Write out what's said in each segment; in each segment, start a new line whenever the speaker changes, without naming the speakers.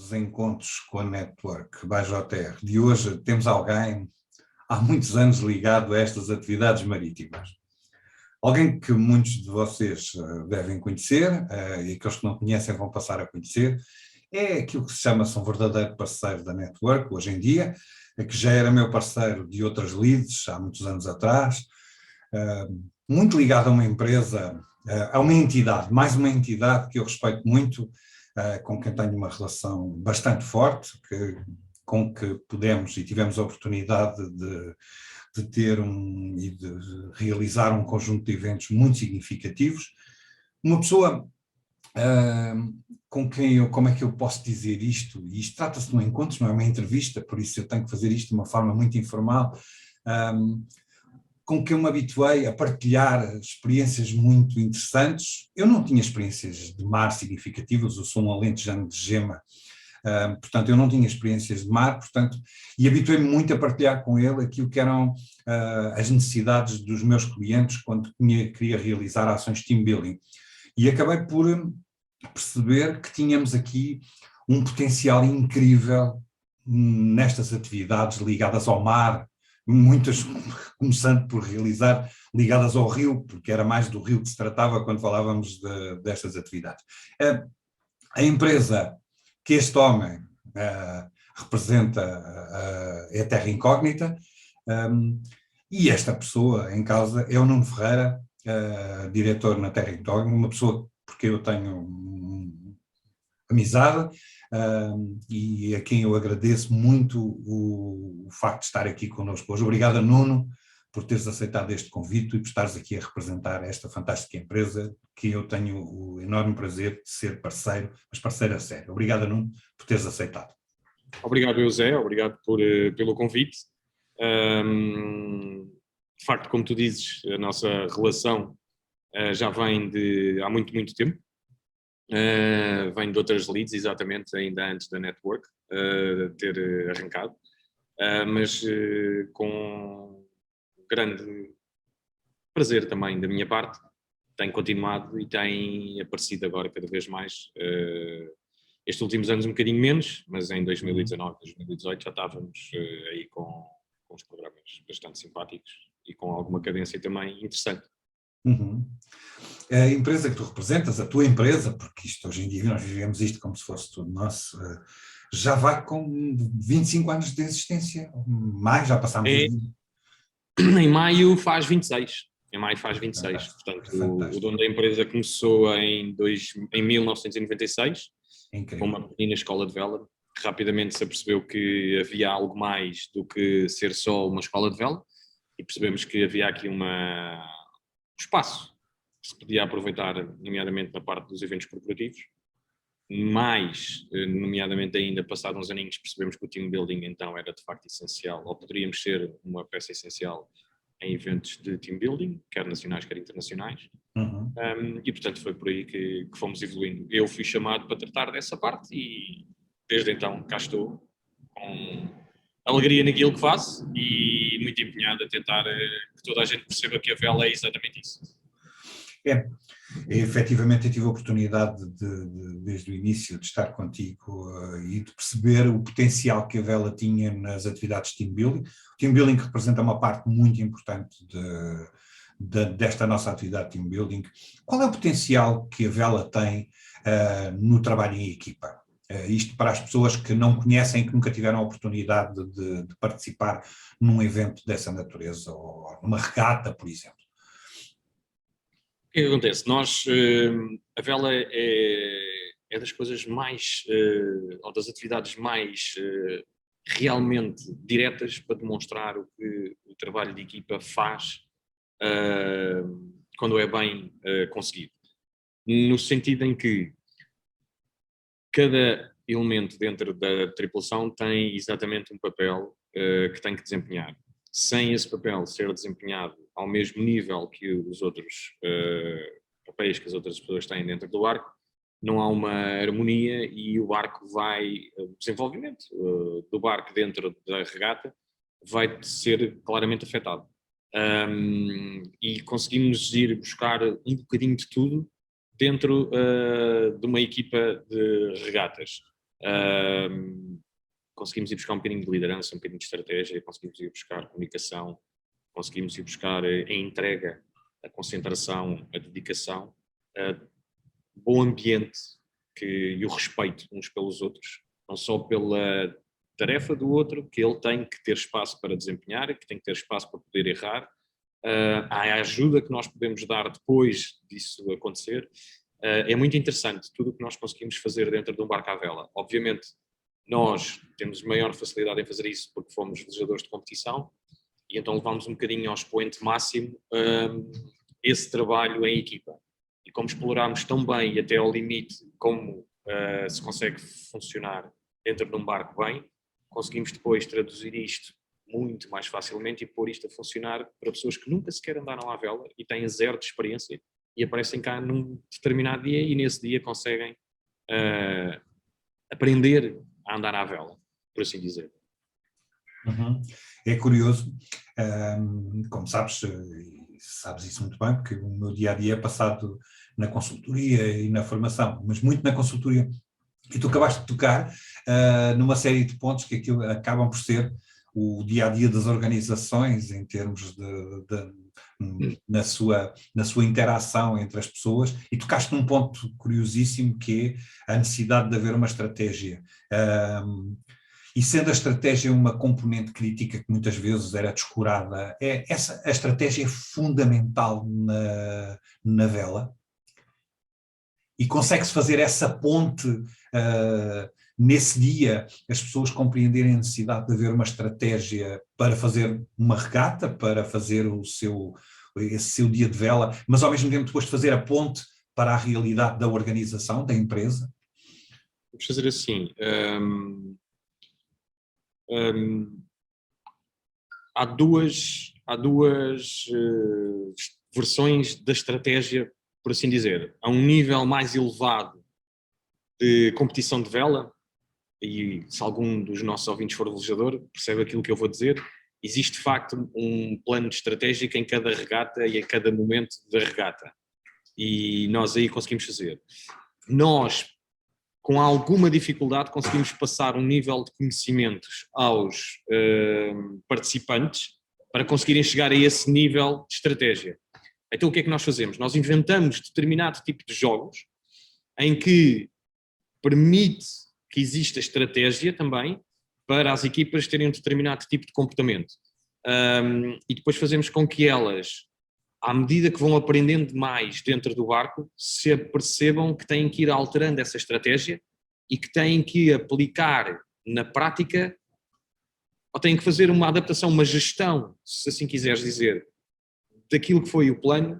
dos encontros com a Network BAJR de hoje, temos alguém há muitos anos ligado a estas atividades marítimas. Alguém que muitos de vocês devem conhecer, e aqueles que não conhecem vão passar a conhecer, é aquilo que se chama um verdadeiro parceiro da Network, hoje em dia, que já era meu parceiro de outras leads há muitos anos atrás, muito ligado a uma empresa, a uma entidade, mais uma entidade que eu respeito muito, com quem tenho uma relação bastante forte, com que pudemos e tivemos a oportunidade de ter e de realizar um conjunto de eventos muito significativos. Uma pessoa com quem eu, como é que eu posso dizer isto? E isto trata-se de um encontro, não é uma entrevista, por isso eu tenho que fazer isto de uma forma muito informal, com quem eu me habituei a partilhar experiências muito interessantes. Eu não tinha experiências de mar significativas, eu sou um alentejano de Gema, portanto eu não tinha experiências de mar, portanto, e habituei-me muito a partilhar com ele aquilo que eram as necessidades dos meus clientes quando queria realizar ações team building. E acabei por perceber que tínhamos aqui um potencial incrível nestas atividades ligadas ao mar, muitas começando por realizar ligadas ao rio, porque era mais do rio que se tratava quando falávamos destas atividades. A empresa que este homem representa é a Terra Incógnita, e esta pessoa em causa é o Nuno Ferreira, diretor na Terra Incógnita, uma pessoa porque eu tenho amizade, e a quem eu agradeço muito o facto de estar aqui connosco hoje. Obrigado, Nuno, por teres aceitado este convite e por estares aqui a representar esta fantástica empresa que eu tenho o enorme prazer de ser parceiro, mas parceiro a sério. Obrigado, Nuno, por teres aceitado.
Obrigado, José, obrigado pelo convite. De facto, como tu dizes, a nossa relação já vem de há muito, muito tempo. Vem de outras leads, exatamente, ainda antes da Network ter arrancado, mas com grande prazer também da minha parte, tem continuado e tem aparecido agora cada vez mais. Estes últimos anos um bocadinho menos, mas em 2019, 2018 já estávamos aí com uns programas bastante simpáticos e com alguma cadência também interessante.
A empresa que tu representas, a tua empresa, porque isto hoje em dia nós vivemos isto como se fosse tudo nosso, já vai com 25 anos de existência, mais, já passámos os 20.
Em maio faz 26. Em maio faz 26. Portanto, o dono da empresa começou em 1996,
Incrível.
com uma pequena escola de vela. Rapidamente se apercebeu que havia algo mais do que ser só uma escola de vela e percebemos que havia aqui um espaço que se podia aproveitar, nomeadamente na parte dos eventos corporativos, mais, nomeadamente ainda, passados uns aninhos, percebemos que o team building então era de facto essencial, ou poderíamos ser uma peça essencial em eventos de team building, quer nacionais, quer internacionais. E portanto foi por aí que fomos evoluindo. Eu fui chamado para tratar dessa parte e desde então cá estou, com alegria naquilo que faço e muito empenhado a tentar que toda a gente perceba que a vela é exatamente isso.
Efetivamente eu tive a oportunidade desde o início de estar contigo e de perceber o potencial que a vela tinha nas atividades de team building. O team building representa uma parte muito importante desta nossa atividade de team building. Qual é o potencial que a vela tem no trabalho em equipa? Isto para as pessoas que não conhecem, que nunca tiveram a oportunidade de participar num evento dessa natureza, ou numa regata, por exemplo.
O que acontece? A vela é das coisas mais, ou das atividades mais realmente diretas para demonstrar o que o trabalho de equipa faz quando é bem conseguido. No sentido em que cada elemento dentro da tripulação tem exatamente um papel que tem que desempenhar. Sem esse papel ser desempenhado ao mesmo nível que os outros papéis que as outras pessoas têm dentro do barco, não há uma harmonia e o barco o desenvolvimento do barco dentro da regata vai ser claramente afetado. E conseguimos ir buscar um bocadinho de tudo dentro de uma equipa de regatas. Conseguimos ir buscar um bocadinho de liderança, um bocadinho de estratégia, conseguimos ir buscar comunicação, conseguimos ir buscar a entrega, a concentração, a dedicação, bom ambiente e o respeito uns pelos outros, não só pela tarefa do outro, que ele tem que ter espaço para desempenhar, que tem que ter espaço para poder errar, a ajuda que nós podemos dar depois disso acontecer. É muito interessante tudo o que nós conseguimos fazer dentro de um barco à vela. Obviamente, nós temos maior facilidade em fazer isso porque fomos velejadores de competição e então levamos um bocadinho ao expoente máximo esse trabalho em equipa. E como explorámos tão bem e até ao limite como se consegue funcionar dentro de um barco bem, conseguimos depois traduzir isto muito mais facilmente e pôr isto a funcionar para pessoas que nunca sequer andaram à vela e têm zero de experiência e aparecem cá num determinado dia e nesse dia conseguem aprender a andar à vela, por assim dizer.
Uhum. É curioso, como sabes, e sabes isso muito bem, porque o meu dia-a-dia é passado na consultoria e na formação, mas muito na consultoria. E tu acabaste de tocar numa série de pontos que aquilo acabam por ser o dia-a-dia das organizações em termos na sua interação entre as pessoas, e tocaste num ponto curiosíssimo que é a necessidade de haver uma estratégia. E sendo a estratégia uma componente crítica que muitas vezes era descurada, a estratégia é fundamental na vela? E consegue-se fazer essa ponte nesse dia, as pessoas compreenderem a necessidade de haver uma estratégia para fazer uma regata, para fazer esse seu dia de vela, mas ao mesmo tempo depois de fazer a ponte para a realidade da organização, da empresa?
Vamos fazer assim. Há duas versões da estratégia, por assim dizer. Há um nível mais elevado de competição de vela, e se algum dos nossos ouvintes for velejador, percebe aquilo que eu vou dizer. Existe de facto um plano de estratégico em cada regata e a cada momento da regata. E nós aí conseguimos fazer. Nós, com alguma dificuldade, conseguimos passar um nível de conhecimentos aos participantes para conseguirem chegar a esse nível de estratégia. Então o que é que nós fazemos? Nós inventamos determinado tipo de jogos em que permite que exista estratégia também para as equipas terem um determinado tipo de comportamento. E depois fazemos com que elas, à medida que vão aprendendo mais dentro do barco, se apercebam que têm que ir alterando essa estratégia e que têm que aplicar na prática, ou têm que fazer uma adaptação, uma gestão, se assim quiseres dizer, daquilo que foi o plano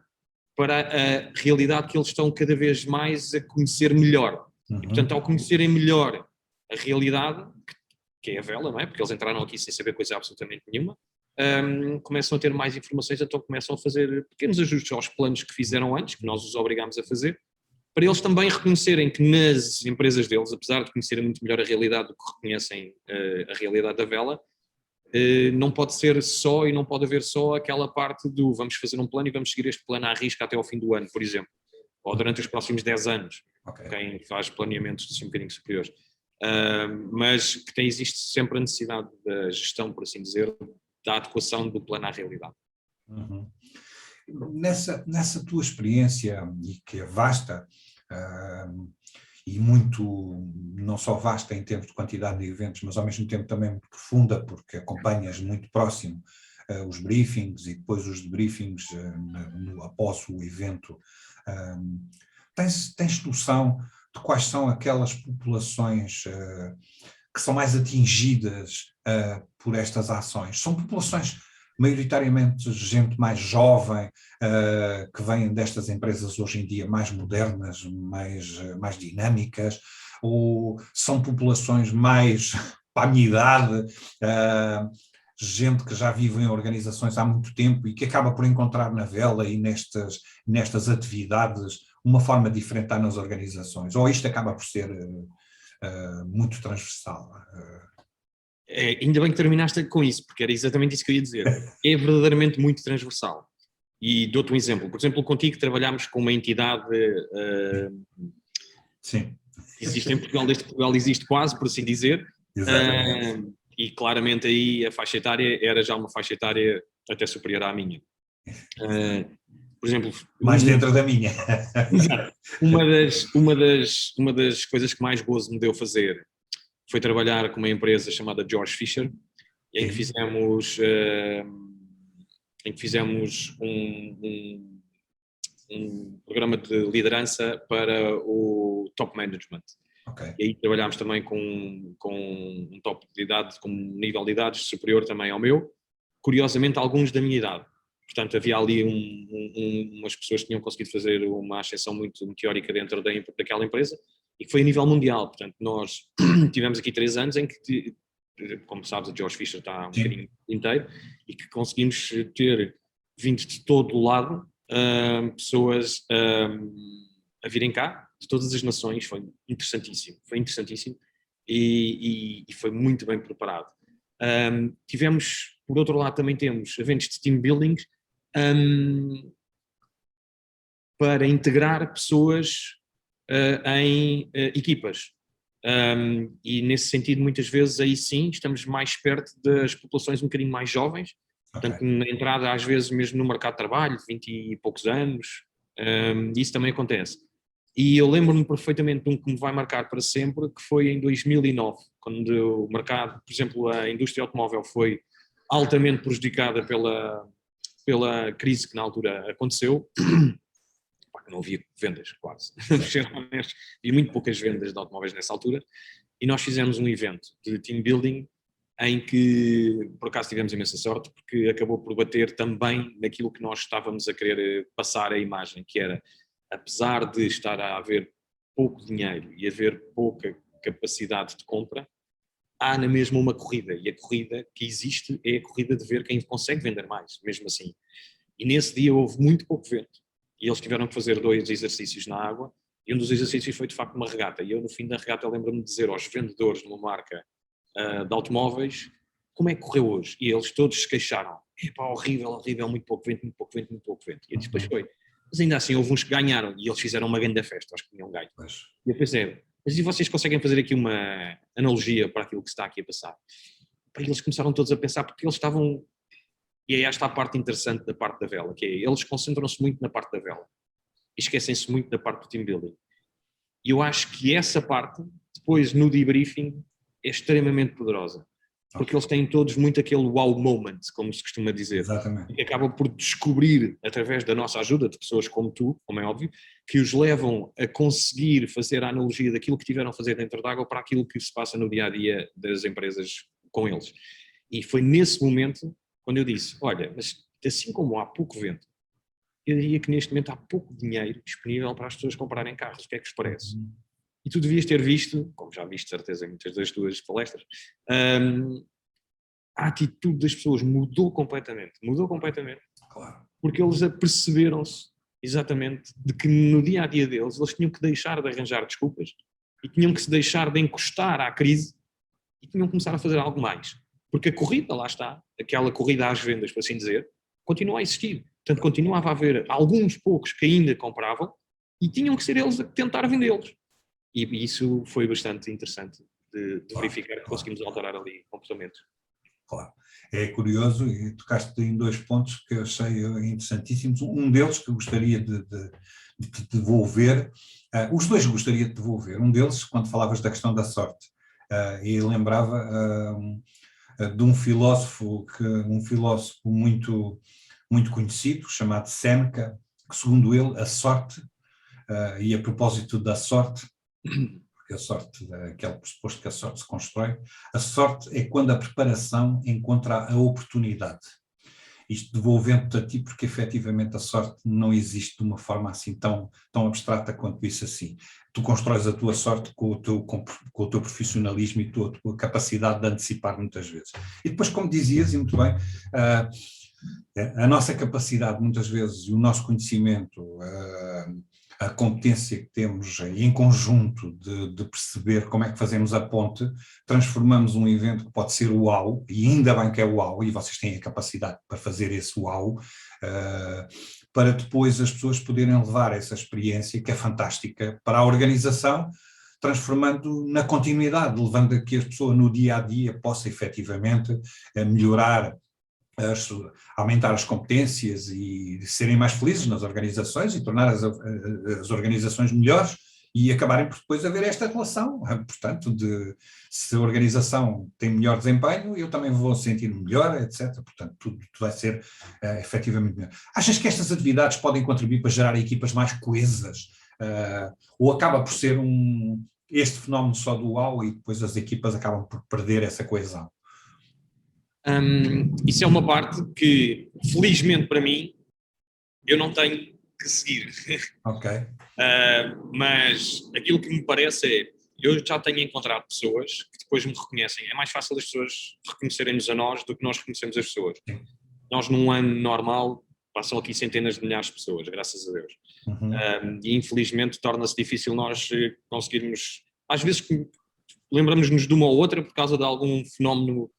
para a realidade que eles estão cada vez mais a conhecer melhor. E, portanto, ao conhecerem melhor a realidade, que é a vela, não é? Porque eles entraram aqui sem saber coisa absolutamente nenhuma, começam a ter mais informações, então começam a fazer pequenos ajustes aos planos que fizeram antes, que nós os obrigámos a fazer, para eles também reconhecerem que nas empresas deles, apesar de conhecerem muito melhor a realidade do que reconhecem a realidade da vela, não pode ser só e não pode haver só aquela parte do vamos fazer um plano e vamos seguir este plano à risca até ao fim do ano, por exemplo, ou durante os próximos 10 anos, quem faz planeamentos assim um bocadinho superiores. Mas que existe sempre a necessidade da gestão, por assim dizer, da adequação do plano à realidade.
Uhum. Nessa tua experiência, e que é vasta, e muito, não só vasta em termos de quantidade de eventos, mas ao mesmo tempo também muito profunda, porque acompanhas muito próximo os briefings e depois os debriefings após o evento, tens noção de quais são aquelas populações que são mais atingidas por estas ações? São populações maioritariamente gente mais jovem, que vêm destas empresas hoje em dia mais modernas, mais dinâmicas, ou são populações mais para a minha idade, gente que já vive em organizações há muito tempo e que acaba por encontrar na vela e nestas atividades uma forma de enfrentar nas organizações, ou isto acaba por ser muito transversal?
Ainda bem que terminaste com isso, porque era exatamente isso que eu ia dizer. É verdadeiramente muito transversal. E dou-te um exemplo. Por exemplo, contigo trabalhámos com uma entidade...
Sim,
que existe em Portugal, desde que Portugal existe quase, por assim dizer.
Exatamente.
E claramente aí a faixa etária era já uma faixa etária até superior à minha. Por exemplo...
Mais dentro da minha.
Exato. Uma das coisas que mais gozo me deu fazer foi trabalhar com uma empresa chamada George Fisher, em que fizemos um programa de liderança para o top management.
Okay.
E aí trabalhámos também com um top de idade, com um nível de idades superior também ao meu, curiosamente alguns da minha idade. Portanto, havia ali umas pessoas que tinham conseguido fazer uma ascensão muito meteórica dentro daquela empresa, e que foi a nível mundial. Portanto, nós tivemos aqui 3 anos em que, como sabes, a George Fisher está um bocadinho inteiro, e que conseguimos ter vindo de todo o lado pessoas a virem cá, de todas as nações. Foi interessantíssimo e foi muito bem preparado. Tivemos, por outro lado, também temos eventos de team building para integrar pessoas em equipas. E nesse sentido, muitas vezes, aí sim, estamos mais perto das populações um bocadinho mais jovens, portanto, na entrada, às vezes, mesmo no mercado de trabalho, 20 e poucos anos, isso também acontece. E eu lembro-me perfeitamente de um que me vai marcar para sempre, que foi em 2009, quando o mercado, por exemplo, a indústria automóvel foi altamente prejudicada pela crise que na altura aconteceu. Não havia vendas, quase. Havia muito poucas vendas de automóveis nessa altura, e nós fizemos um evento de team building em que, por acaso, tivemos imensa sorte, porque acabou por bater também naquilo que nós estávamos a querer passar a imagem, que era, apesar de estar a haver pouco dinheiro e haver pouca capacidade de compra, há na mesma uma corrida, e a corrida que existe é a corrida de ver quem consegue vender mais, mesmo assim. E nesse dia houve muito pouco vento, e eles tiveram que fazer 2 exercícios na água, e um dos exercícios foi de facto uma regata, e eu no fim da regata lembro-me de dizer aos vendedores de uma marca de automóveis, como é que correu hoje? E eles todos se queixaram, epá, horrível, muito pouco vento, muito pouco vento, muito pouco vento. E depois foi. Mas ainda assim houve uns que ganharam, e eles fizeram uma grande festa, acho que tinham ganho. E eu pensei, mas e vocês conseguem fazer aqui uma analogia para aquilo que está aqui a passar? E eles começaram todos a pensar, porque eles estavam... E é esta a parte interessante da parte da vela, que é, eles concentram-se muito na parte da vela e esquecem-se muito da parte do team building. E eu acho que essa parte, depois no debriefing, é extremamente poderosa. Porque eles têm todos muito aquele wow moment, como se costuma dizer.
Exatamente.
E acabam por descobrir, através da nossa ajuda, de pessoas como tu, como é óbvio, que os levam a conseguir fazer a analogia daquilo que tiveram a fazer dentro d'água para aquilo que se passa no dia-a-dia das empresas com eles. E foi nesse momento quando eu disse, olha, mas assim como há pouco vento, eu diria que neste momento há pouco dinheiro disponível para as pessoas comprarem carros. O que é que vos parece? E tu devias ter visto, como já viste certeza em muitas das tuas palestras, a atitude das pessoas mudou completamente.
Claro.
Porque eles aperceberam-se exatamente de que no dia-a-dia deles eles tinham que deixar de arranjar desculpas e tinham que se deixar de encostar à crise e tinham que começar a fazer algo mais. Porque a corrida, lá está, aquela corrida às vendas, por assim dizer, continua a existir. Portanto, continuava a haver alguns poucos que ainda compravam e tinham que ser eles a tentar vendê-los. E isso foi bastante interessante de verificar que conseguimos alterar ali comportamentos.
Claro. É curioso, e tocaste em 2 pontos que eu achei interessantíssimos. Um deles que eu gostaria de devolver, os 2 eu gostaria de devolver. Um deles, quando falavas da questão da sorte, e lembrava de um filósofo muito, muito conhecido, chamado Séneca, que segundo ele a sorte, e a propósito da sorte, porque a sorte, aquele pressuposto que a sorte se constrói, a sorte é quando a preparação encontra a oportunidade. Isto devolvendo-te a ti, porque efetivamente a sorte não existe de uma forma assim tão abstrata quanto isso assim. Tu constróis a tua sorte com o teu profissionalismo e a tua capacidade de antecipar muitas vezes. E depois, como dizias, e muito bem, a nossa capacidade muitas vezes e o nosso conhecimento, a competência que temos em conjunto de perceber como é que fazemos a ponte, transformamos um evento que pode ser uau, e ainda bem que é uau, e vocês têm a capacidade para fazer esse uau, para depois as pessoas poderem levar essa experiência que é fantástica para a organização, transformando na continuidade, levando a que a pessoa no dia-a-dia possa efetivamente melhorar, aumentar as competências e serem mais felizes nas organizações e tornar as organizações melhores e acabarem por depois haver esta relação, portanto, de se a organização tem melhor desempenho, eu também vou sentir-me melhor, etc. Portanto, tudo vai ser efetivamente melhor. Achas que estas atividades podem contribuir para gerar equipas mais coesas? Ou acaba por ser este fenómeno só dual e depois as equipas acabam por perder essa coesão?
Isso é uma parte que, felizmente para mim, eu não tenho que seguir.
Ok.
Mas aquilo que me parece é, eu já tenho encontrado pessoas que depois me reconhecem. É mais fácil as pessoas reconhecerem-nos a nós do que nós reconhecemos as pessoas.
Sim.
Nós, num ano normal, passam aqui centenas de milhares de pessoas, graças a Deus. E infelizmente torna-se difícil nós conseguirmos, às vezes lembramos-nos de uma ou outra por causa de algum fenómeno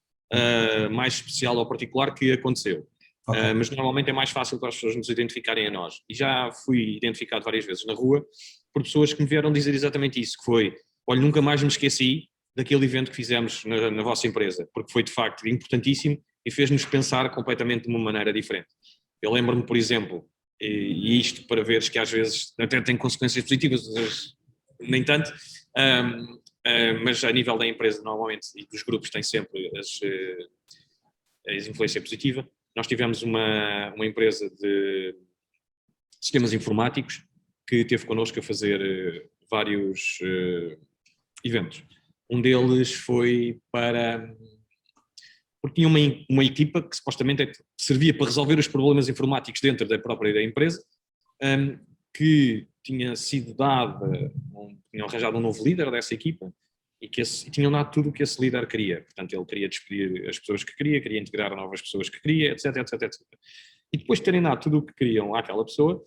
mais especial ou particular que aconteceu. Okay. Mas normalmente é mais fácil para as pessoas nos identificarem a nós. E já fui identificado várias vezes na rua por pessoas que me vieram dizer exatamente isso, que foi, olha, nunca mais me esqueci daquele evento que fizemos na vossa empresa, porque foi de facto importantíssimo e fez-nos pensar completamente de uma maneira diferente. Eu lembro-me, por exemplo, e isto para veres que às vezes até tem consequências positivas, nem tanto, mas a nível da empresa normalmente e dos grupos tem sempre a influência positiva. Nós tivemos uma empresa de sistemas informáticos que esteve connosco a fazer vários eventos. Um deles foi porque tinha uma equipa que supostamente servia para resolver os problemas informáticos dentro da própria empresa, que tinha sido tinham arranjado um novo líder dessa equipa e tinham dado tudo o que esse líder queria. Portanto, ele queria despedir as pessoas que queria integrar novas pessoas que queria, etc, etc, etc. E depois de terem dado tudo o que queriam àquela pessoa,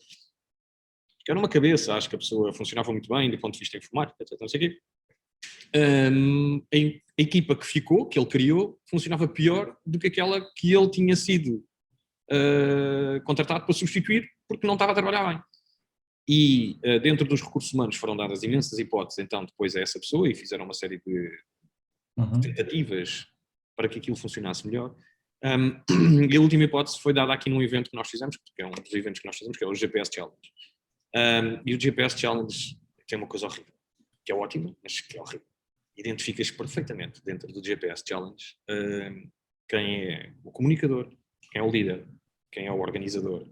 que era uma cabeça, acho que a pessoa funcionava muito bem do ponto de vista informático, etc, não sei o quê, a equipa que ficou, que ele criou, funcionava pior do que aquela que ele tinha sido contratado para substituir porque não estava a trabalhar bem. E dentro dos recursos humanos foram dadas imensas hipóteses então depois a essa pessoa e fizeram uma série de tentativas para que aquilo funcionasse melhor. E a última hipótese foi dada aqui num evento que nós fizemos, que é um dos eventos que nós fizemos, que é o GPS Challenge. E o GPS Challenge tem uma coisa horrível, que é ótima, mas que é horrível. Identificas perfeitamente dentro do GPS Challenge quem é o comunicador, quem é o líder, quem é o organizador,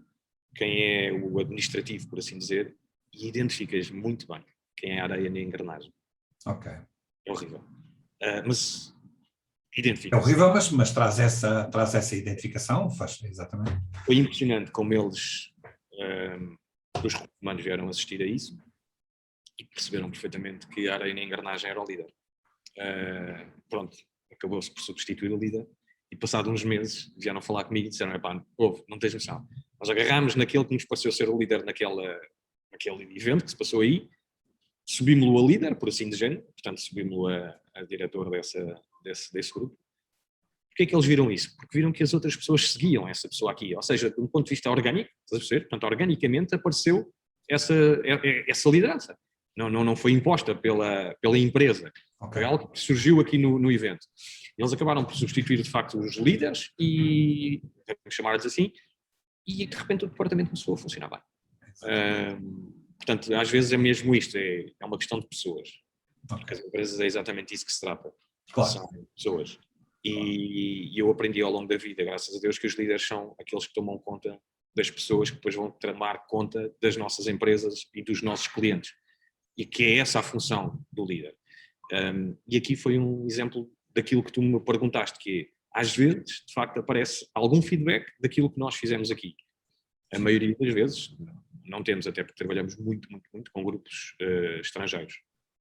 quem é o administrativo, por assim dizer, e identificas muito bem quem é a areia na engrenagem.
Ok.
É horrível. Mas identifica.
É horrível, mas traz essa identificação, faz exatamente.
Foi impressionante como eles, os recursos humanos, vieram assistir a isso e perceberam perfeitamente que a areia na engrenagem era o líder. Pronto, acabou-se por substituir o líder e passado uns meses vieram falar comigo e disseram, não tens noção, nós agarrámos naquele que nos pareceu ser o líder naquele evento que se passou aí, subimos-lo a líder, por assim dizer, portanto subimos-lo a diretor desse grupo. Porquê é que eles viram isso? Porque viram que as outras pessoas seguiam essa pessoa aqui, ou seja, de um ponto de vista orgânico, estás a perceber? Portanto, organicamente apareceu essa liderança. Não foi imposta pela empresa. Okay. Foi algo que surgiu aqui no evento. Eles acabaram por substituir, de facto, os líderes e, vamos chamar-lhes assim, e de repente o departamento começou a funcionar bem. Portanto, às vezes é mesmo isto, é uma questão de pessoas. Okay. Porque as empresas é exatamente isso que se trata. Claro. São pessoas. E eu aprendi ao longo da vida, graças a Deus, que os líderes são aqueles que tomam conta das pessoas que depois vão tomar conta das nossas empresas e dos nossos clientes. E que é essa a função do líder. E aqui foi um exemplo daquilo que tu me perguntaste, que é, às vezes, de facto, aparece algum feedback daquilo que nós fizemos aqui. A maioria das vezes não temos, até porque trabalhamos muito com grupos estrangeiros.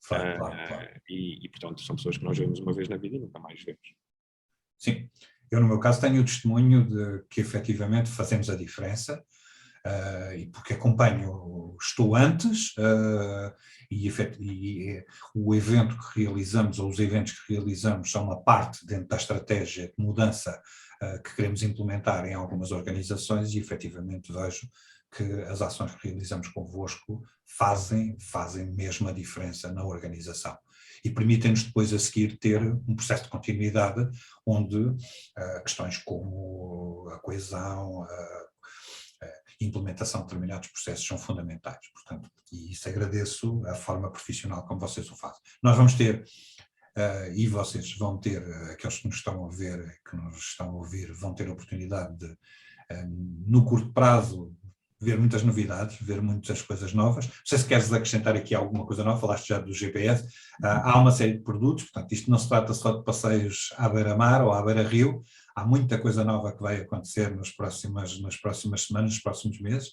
Claro. E, portanto, são pessoas que nós vemos uma vez na vida e nunca mais vemos.
Sim. Eu, no meu caso, tenho o testemunho de que, efetivamente, fazemos a diferença. E porque estou antes e o evento que realizamos ou os eventos que realizamos são uma parte dentro da estratégia de mudança que queremos implementar em algumas organizações e efetivamente vejo que as ações que realizamos convosco fazem mesmo a diferença na organização e permitem-nos depois a seguir ter um processo de continuidade onde questões como a coesão, a implementação de determinados processos são fundamentais. Portanto, e isso agradeço a forma profissional como vocês o fazem. Nós vamos ter, e vocês vão ter, aqueles que nos estão a ver, que nos estão a ouvir, vão ter a oportunidade de, no curto prazo, ver muitas novidades, ver muitas coisas novas. Não sei se queres acrescentar aqui alguma coisa nova, falaste já do GPS. Há uma série de produtos, portanto, isto não se trata só de passeios à beira-mar ou à beira-rio, há muita coisa nova que vai acontecer nas próximas semanas, nos próximos meses.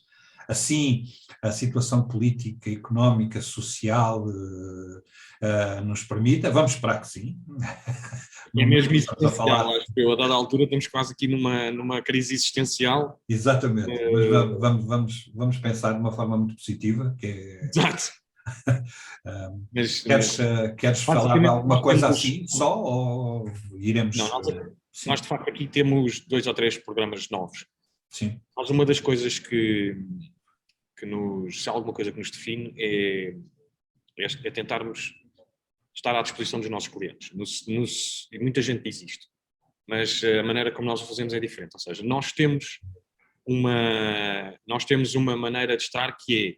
Assim, a situação política, económica, social nos permita, vamos esperar que sim.
É mesmo existencial, acho que a dada altura estamos quase aqui numa crise existencial.
Exatamente, mas vamos pensar de uma forma muito positiva, que é...
Exato.
Queres falar de alguma coisa assim só, ou iremos...
Não, nós de facto aqui temos 2 ou 3 programas novos.
Sim.
Mas uma das coisas se há alguma coisa que nos define é tentarmos estar à disposição dos nossos clientes. E muita gente diz isto, mas a maneira como nós o fazemos é diferente. Ou seja, nós temos uma maneira de estar que é,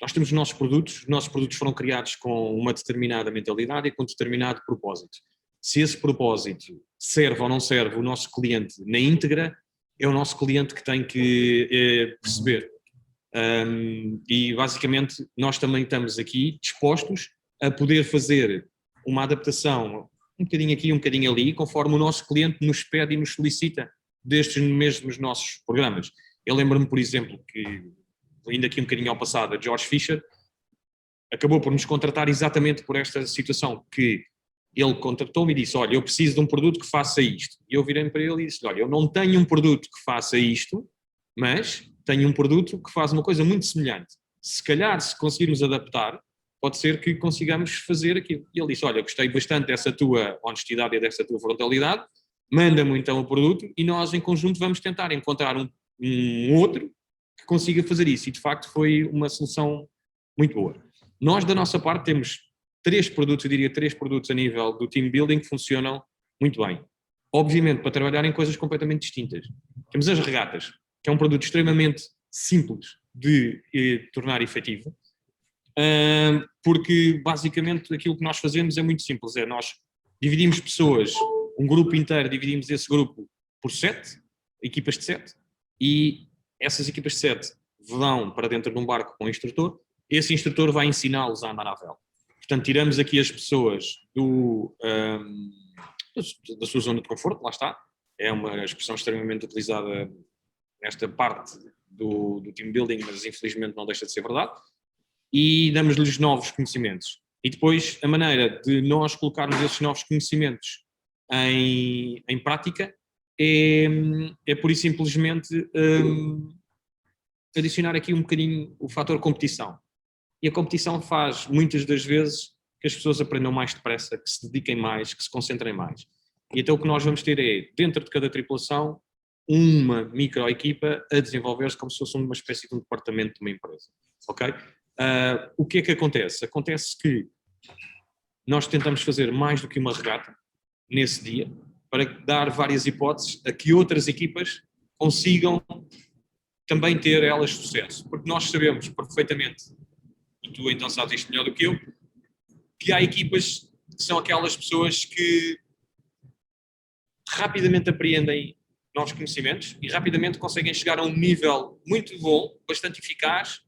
nós temos os nossos produtos foram criados com uma determinada mentalidade e com um determinado propósito. Se esse propósito serve ou não serve o nosso cliente na íntegra, é o nosso cliente que tem que perceber. E basicamente nós também estamos aqui dispostos a poder fazer uma adaptação um bocadinho aqui, um bocadinho ali, conforme o nosso cliente nos pede e nos solicita destes mesmos nossos programas. Eu lembro-me, por exemplo, que, indo aqui um bocadinho ao passado, a George Fisher acabou por nos contratar exatamente por esta situação, que ele contratou-me e disse, olha, eu preciso de um produto que faça isto. E eu virei para ele e disse, olha, eu não tenho um produto que faça isto, mas tenho um produto que faz uma coisa muito semelhante. Se calhar, se conseguirmos adaptar, pode ser que consigamos fazer aquilo. E ele disse, olha, gostei bastante dessa tua honestidade e dessa tua frontalidade, manda-me então o produto e nós em conjunto vamos tentar encontrar um outro que consiga fazer isso. E de facto foi uma solução muito boa. Nós da nossa parte temos 3 produtos, eu diria 3 produtos a nível do team building que funcionam muito bem. Obviamente para trabalhar em coisas completamente distintas. Temos as regatas, que é um produto extremamente simples de tornar efetivo, porque basicamente aquilo que nós fazemos é muito simples, nós dividimos pessoas, um grupo inteiro, dividimos esse grupo por 7, equipas de 7, e essas equipas de 7 vão para dentro de um barco com um instrutor, esse instrutor vai ensiná-los a andar à vela. Portanto, tiramos aqui as pessoas da sua zona de conforto, lá está, é uma expressão extremamente utilizada nesta parte do team building, mas infelizmente não deixa de ser verdade, e damos-lhes novos conhecimentos. E depois a maneira de nós colocarmos esses novos conhecimentos em prática é pura e simplesmente adicionar aqui um bocadinho o fator competição. E a competição faz muitas das vezes que as pessoas aprendam mais depressa, que se dediquem mais, que se concentrem mais. E então o que nós vamos ter é, dentro de cada tripulação, uma microequipa a desenvolver-se como se fosse uma espécie de um departamento de uma empresa. Ok? O que é que acontece? Acontece que nós tentamos fazer mais do que uma regata nesse dia para dar várias hipóteses a que outras equipas consigam também ter elas sucesso. Porque nós sabemos perfeitamente, e tu então sabes isto melhor do que eu, que há equipas que são aquelas pessoas que rapidamente apreendem novos conhecimentos e rapidamente conseguem chegar a um nível muito bom, bastante eficaz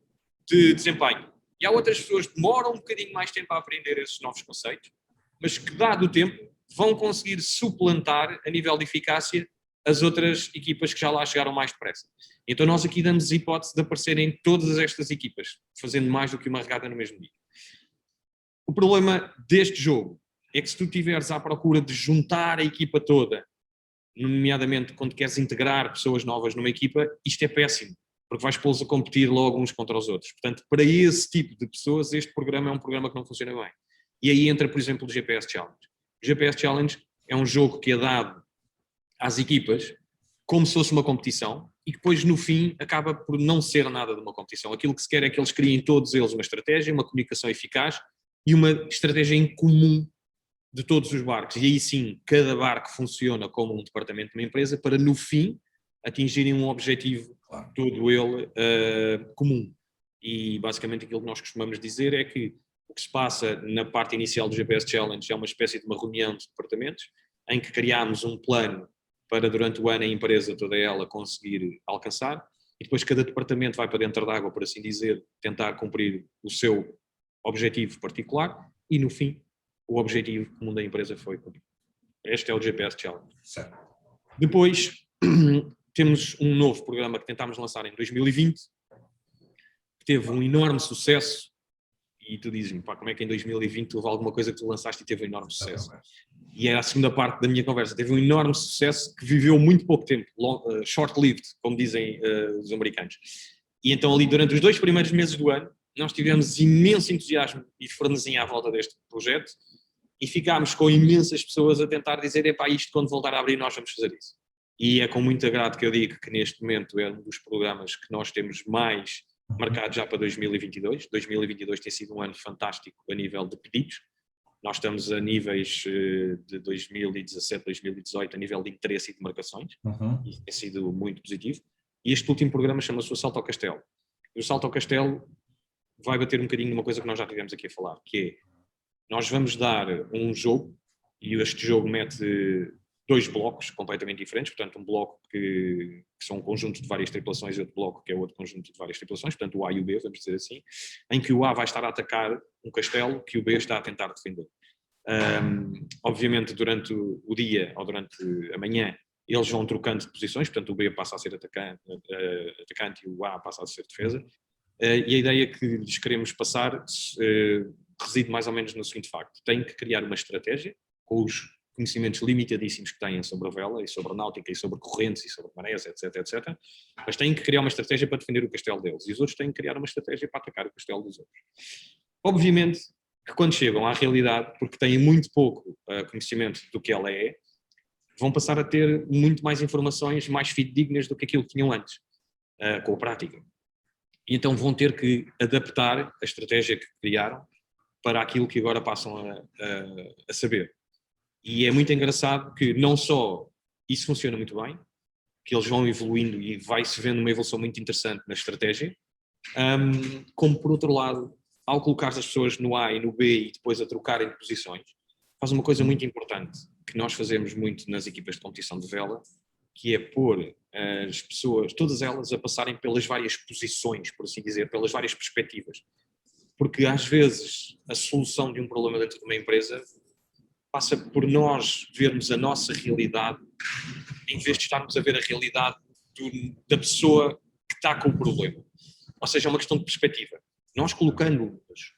de desempenho. E há outras pessoas que demoram um bocadinho mais tempo a aprender esses novos conceitos, mas que, dado o tempo, vão conseguir suplantar a nível de eficácia as outras equipas que já lá chegaram mais depressa. Então nós aqui damos a hipótese de aparecerem todas estas equipas, fazendo mais do que uma regata no mesmo dia. O problema deste jogo é que se tu estiveres à procura de juntar a equipa toda, nomeadamente quando queres integrar pessoas novas numa equipa, isto é péssimo, porque vais pô-los a competir logo uns contra os outros. Portanto, para esse tipo de pessoas, este programa é um programa que não funciona bem. E aí entra, por exemplo, o GPS Challenge. O GPS Challenge é um jogo que é dado às equipas como se fosse uma competição, e que depois no fim acaba por não ser nada de uma competição. Aquilo que se quer é que eles criem todos eles uma estratégia, uma comunicação eficaz e uma estratégia em comum de todos os barcos. E aí sim, cada barco funciona como um departamento de uma empresa para no fim atingirem um objetivo, todo ele comum. E basicamente aquilo que nós costumamos dizer é que o que se passa na parte inicial do GPS Challenge é uma espécie de uma reunião de departamentos em que criámos um plano para durante o ano a empresa toda ela conseguir alcançar e depois cada departamento vai para dentro d'água, por assim dizer, tentar cumprir o seu objetivo particular e no fim o objetivo comum da empresa foi cumprido. Este é o GPS Challenge.
Certo.
Depois temos um novo programa que tentámos lançar em 2020 que teve um enorme sucesso e tu dizes-me, pá, como é que em 2020 houve alguma coisa que tu lançaste e teve um enorme sucesso? E era a segunda parte da minha conversa. Teve um enorme sucesso que viveu muito pouco tempo, short-lived, como dizem os americanos. E então ali durante os 2 primeiros meses do ano nós tivemos imenso entusiasmo e frenesim à volta deste projeto e ficámos com imensas pessoas a tentar dizer, epá, isto quando voltar a abrir nós vamos fazer isso. E é com muito agrado que eu digo que neste momento é um dos programas que nós temos mais marcado já para 2022. 2022 tem sido um ano fantástico a nível de pedidos. Nós estamos a níveis de 2017, 2018, a nível de interesse e de marcações. Isso tem sido muito positivo. E este último programa chama-se o Salto ao Castelo. E o Salto ao Castelo vai bater um bocadinho numa coisa que nós já tivemos aqui a falar, que é, nós vamos dar um jogo, e este jogo mete 2 blocos completamente diferentes, portanto um bloco que são um conjunto de várias tripulações e outro bloco que é outro conjunto de várias tripulações, portanto o A e o B, vamos dizer assim, em que o A vai estar a atacar um castelo que o B está a tentar defender. Obviamente durante o dia ou durante a manhã eles vão trocando de posições, portanto o B passa a ser atacante e o A passa a ser defesa, e a ideia que lhes queremos passar reside mais ou menos no seguinte facto: têm que criar uma estratégia com os conhecimentos limitadíssimos que têm sobre a vela e sobre a náutica e sobre correntes e sobre marés, etc, etc, mas têm que criar uma estratégia para defender o castelo deles e os outros têm que criar uma estratégia para atacar o castelo dos outros. Obviamente que quando chegam à realidade, porque têm muito pouco conhecimento do que ela é, vão passar a ter muito mais informações mais fidedignas do que aquilo que tinham antes, com a prática. E então vão ter que adaptar a estratégia que criaram para aquilo que agora passam a saber. E é muito engraçado que não só isso funciona muito bem, que eles vão evoluindo e vai-se vendo uma evolução muito interessante na estratégia, como por outro lado, ao colocar as pessoas no A e no B e depois a trocarem de posições, faz uma coisa muito importante que nós fazemos muito nas equipas de competição de vela, que é pôr as pessoas, todas elas, a passarem pelas várias posições, por assim dizer, pelas várias perspectivas. Porque às vezes a solução de um problema dentro de uma empresa passa por nós vermos a nossa realidade em vez de estarmos a ver a realidade da pessoa que está com o problema. Ou seja, é uma questão de perspectiva. Nós colocando-nos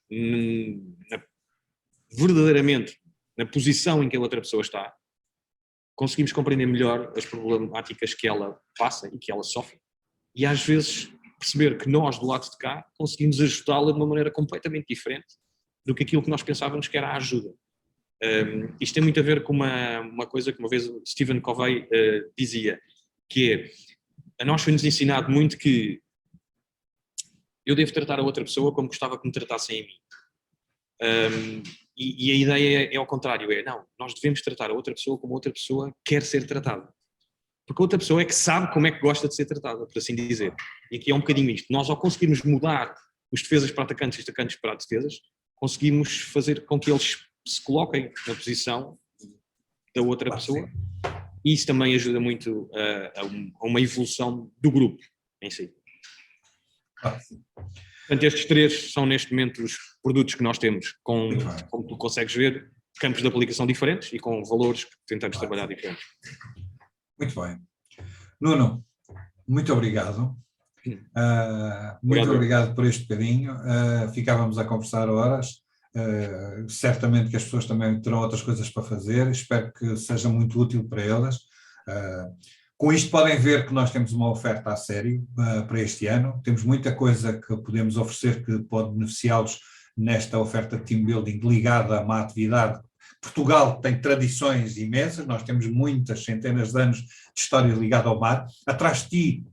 verdadeiramente na posição em que a outra pessoa está, conseguimos compreender melhor as problemáticas que ela passa e que ela sofre. E às vezes perceber que nós, do lado de cá, conseguimos ajudá-la de uma maneira completamente diferente do que aquilo que nós pensávamos que era a ajuda. Isto tem muito a ver com uma coisa que uma vez o Stephen Covey dizia, que é, a nós foi-nos ensinado muito que eu devo tratar a outra pessoa como gostava que me tratassem a mim. E a ideia é ao contrário, não, nós devemos tratar a outra pessoa como a outra pessoa quer ser tratada. Porque a outra pessoa é que sabe como é que gosta de ser tratada, por assim dizer. E aqui é um bocadinho isto. Nós, ao conseguirmos mudar os defesas para atacantes e os atacantes para defesas, conseguimos fazer com que eles se coloquem na posição da outra pessoa. E isso também ajuda muito a uma evolução do grupo em si. Portanto, estes 3 são neste momento os produtos que nós temos, como tu consegues ver, campos de aplicação diferentes e com valores que tentamos trabalhar diferentes.
Muito bem. Nuno, muito obrigado. Muito obrigado por este bocadinho. Ficávamos a conversar horas. Certamente que as pessoas também terão outras coisas para fazer. Espero que seja muito útil para elas. Com isto podem ver que nós temos uma oferta a sério para este ano. Temos muita coisa que podemos oferecer que pode beneficiá-los nesta oferta de team building ligada a uma atividade. Portugal tem tradições imensas, nós temos muitas centenas de anos de história ligada ao mar. Atrás de ti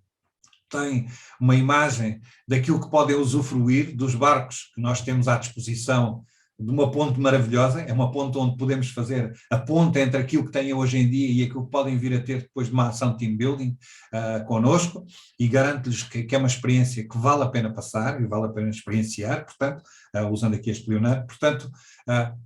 têm uma imagem daquilo que podem usufruir, dos barcos que nós temos à disposição, de uma ponte maravilhosa, é uma ponte onde podemos fazer a ponte entre aquilo que têm hoje em dia e aquilo que podem vir a ter depois de uma ação de team building connosco, e garanto-lhes que é uma experiência que vale a pena passar e vale a pena experienciar, portanto, usando aqui este Leonardo, portanto,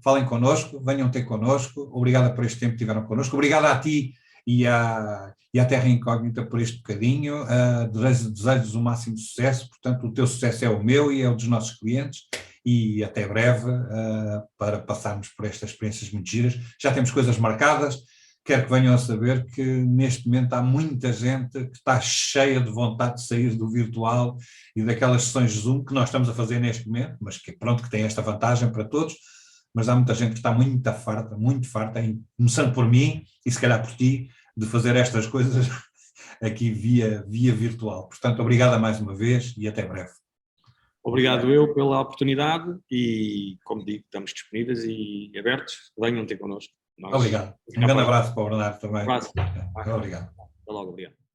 falem connosco, venham ter connosco, obrigado por este tempo que tiveram connosco, obrigado a ti e à Terra Incógnita por este bocadinho, desejo-vos o máximo sucesso, portanto, o teu sucesso é o meu e é o dos nossos clientes, e até breve para passarmos por estas experiências muito giras. Já temos coisas marcadas, quero que venham a saber que neste momento há muita gente que está cheia de vontade de sair do virtual e daquelas sessões Zoom que nós estamos a fazer neste momento, mas que pronto, que tem esta vantagem para todos, mas há muita gente que está muito farta, começando por mim e se calhar por ti, de fazer estas coisas aqui via virtual. Portanto, obrigado mais uma vez e até breve.
Obrigado eu pela oportunidade e, como digo, estamos disponíveis e abertos. Venham ter connosco.
Obrigado. Um grande abraço para o Bernardo também.
Um abraço.
Obrigado.
Até logo, obrigado.